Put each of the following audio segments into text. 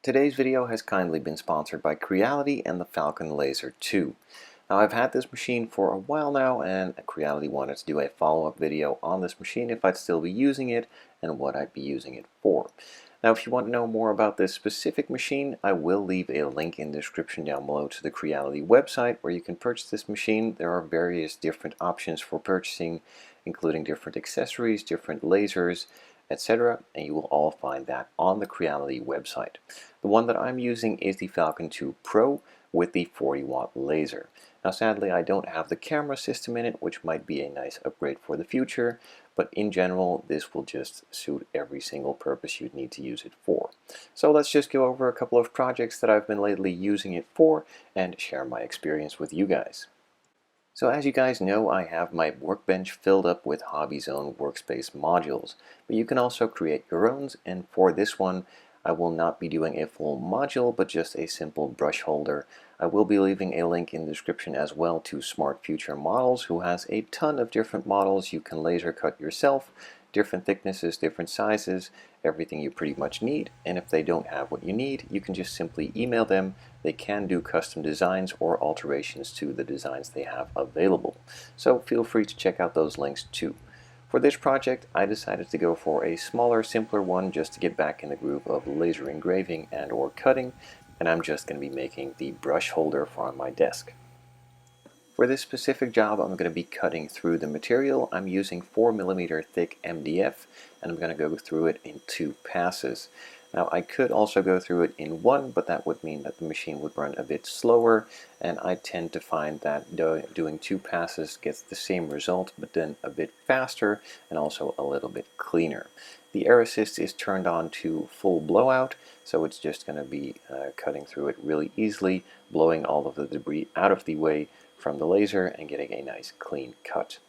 Today's video has kindly been sponsored by Creality and the Falcon Laser 2. Now I've had this machine for a while now, and Creality wanted to do a follow-up video on this machine if I'd still be using it and what I'd be using it for. Now if you want to know more about this specific machine, I will leave a link in the description down below to the Creality website where you can purchase this machine. There are various different options for purchasing, including different accessories, different lasers, etc., and you will all find that on the Creality website. The one that I'm using is the Falcon 2 Pro with the 40-watt laser. Now sadly I don't have the camera system in it, which might be a nice upgrade for the future, but in general this will just suit every single purpose you'd need to use it for. So let's just go over a couple of projects that I've been lately using it for and share my experience with you guys. So as you guys know, I have my Workbench filled up with HobbyZone workspace modules, but you can also create your own, and for this one I will not be doing a full module but just a simple brush holder. I will be leaving a link in the description as well to Smart Future Models, who has a ton of different models you can laser cut yourself, different thicknesses, different sizes, everything you pretty much need. And if they don't have what you need, you can just simply email them. They can do custom designs or alterations to the designs they have available. So feel free to check out those links too. For this project, I decided to go for a smaller, simpler one just to get back in the groove of laser engraving and or cutting, and I'm just going to be making the brush holder for on my desk. For this specific job, I'm going to be cutting through the material. I'm using 4mm thick MDF, and I'm going to go through it in 2 passes. Now I could also go through it in 1, but that would mean that the machine would run a bit slower, and I tend to find that doing 2 passes gets the same result, but then a bit faster and also a little bit cleaner. The air assist is turned on to full blowout, so it's just going to be cutting through it really easily, blowing all of the debris out of the way from the laser and getting a nice clean cut.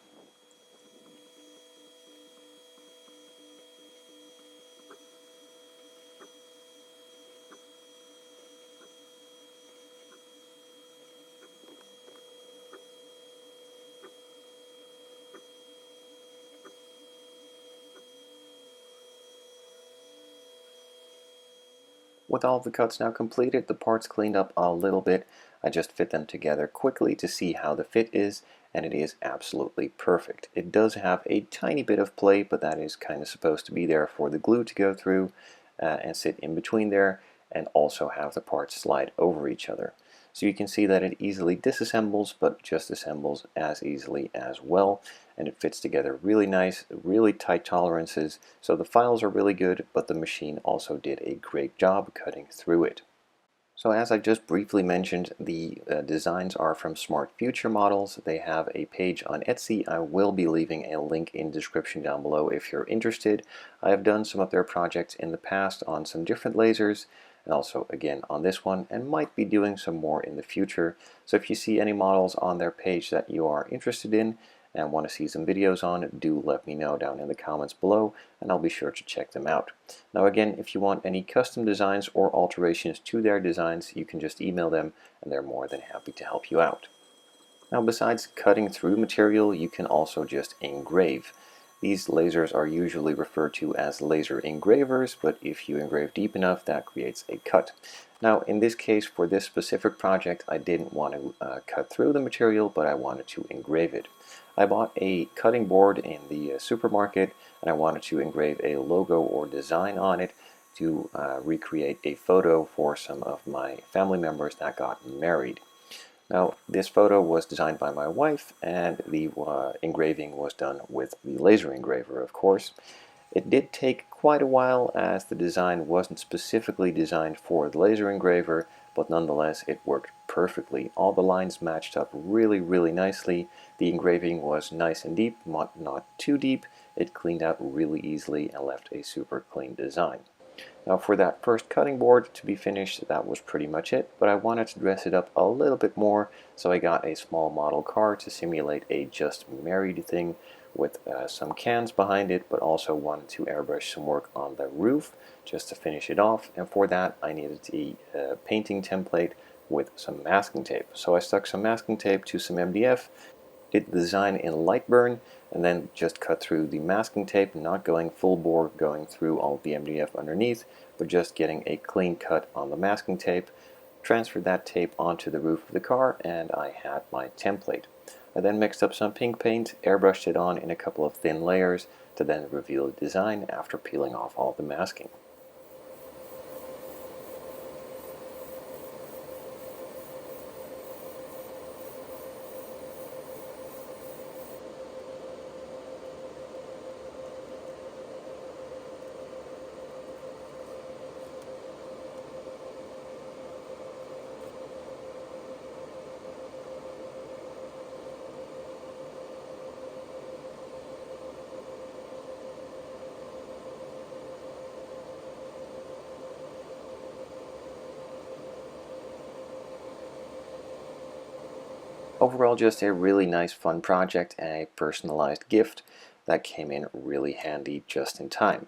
With all of the cuts now completed, the parts cleaned up a little bit, I just fit them together quickly to see how the fit is, and it is absolutely perfect. It does have a tiny bit of play, but that is kind of supposed to be there for the glue to go through and sit in between there, and also have the parts slide over each other. So you can see that it easily disassembles, but just assembles as easily as well, and it fits together really nice, really tight tolerances, so the files are really good, but the machine also did a great job cutting through it. So as I just briefly mentioned, the designs are from Smart Future Models. They have a page on Etsy. I will be leaving a link in the description down below if you're interested. I have done some of their projects in the past on some different lasers, and also again on this one, and might be doing some more in the future. So if you see any models on their page that you are interested in and want to see some videos on, do let me know down in the comments below, and I'll be sure to check them out. Now again, if you want any custom designs or alterations to their designs, you can just email them and they're more than happy to help you out. Now besides cutting through material, you can also just engrave. These lasers are usually referred to as laser engravers, but if you engrave deep enough, that creates a cut. Now in this case, for this specific project, I didn't want to cut through the material, but I wanted to engrave it. I bought a cutting board in the supermarket, and I wanted to engrave a logo or design on it to recreate a photo for some of my family members that got married. Now this photo was designed by my wife, and the engraving was done with the laser engraver, of course. It did take quite a while as the design wasn't specifically designed for the laser engraver, but nonetheless it worked perfectly. All the lines matched up really nicely. The engraving was nice and deep, not too deep. It cleaned out really easily and left a super clean design. Now for that first cutting board to be finished, that was pretty much it, but I wanted to dress it up a little bit more, so I got a small model car to simulate a just married thing with some cans behind it, but also wanted to airbrush some work on the roof just to finish it off, and for that I needed a painting template with some masking tape. So I stuck some masking tape to some MDF, did the design in Lightburn, and then just cut through the masking tape, not going full bore, going through all the MDF underneath, but just getting a clean cut on the masking tape. Transferred that tape onto the roof of the car, and I had my template. I then mixed up some pink paint, airbrushed it on in a couple of thin layers to then reveal the design after peeling off all the masking. Overall, just a really nice fun project and a personalized gift that came in really handy just in time.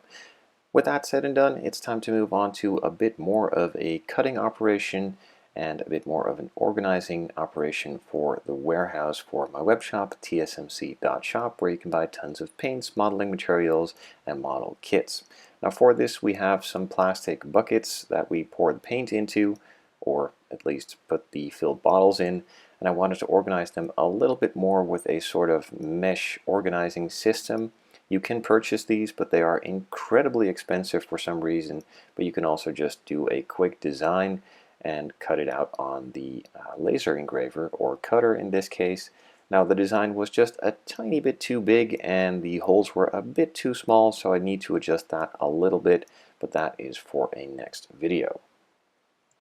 With that said and done, it's time to move on to a bit more of a cutting operation and a bit more of an organizing operation for the warehouse for my web shop, hsMVY.shop, where you can buy tons of paints, modeling materials, and model kits. Now for this, we have some plastic buckets that we pour the paint into, or at least put the filled bottles in, and I wanted to organize them a little bit more with a sort of mesh organizing system. You can purchase these, but they are incredibly expensive for some reason, but you can also just do a quick design and cut it out on the laser engraver, or cutter in this case. Now the design was just a tiny bit too big and the holes were a bit too small, so I need to adjust that a little bit, but that is for a next video.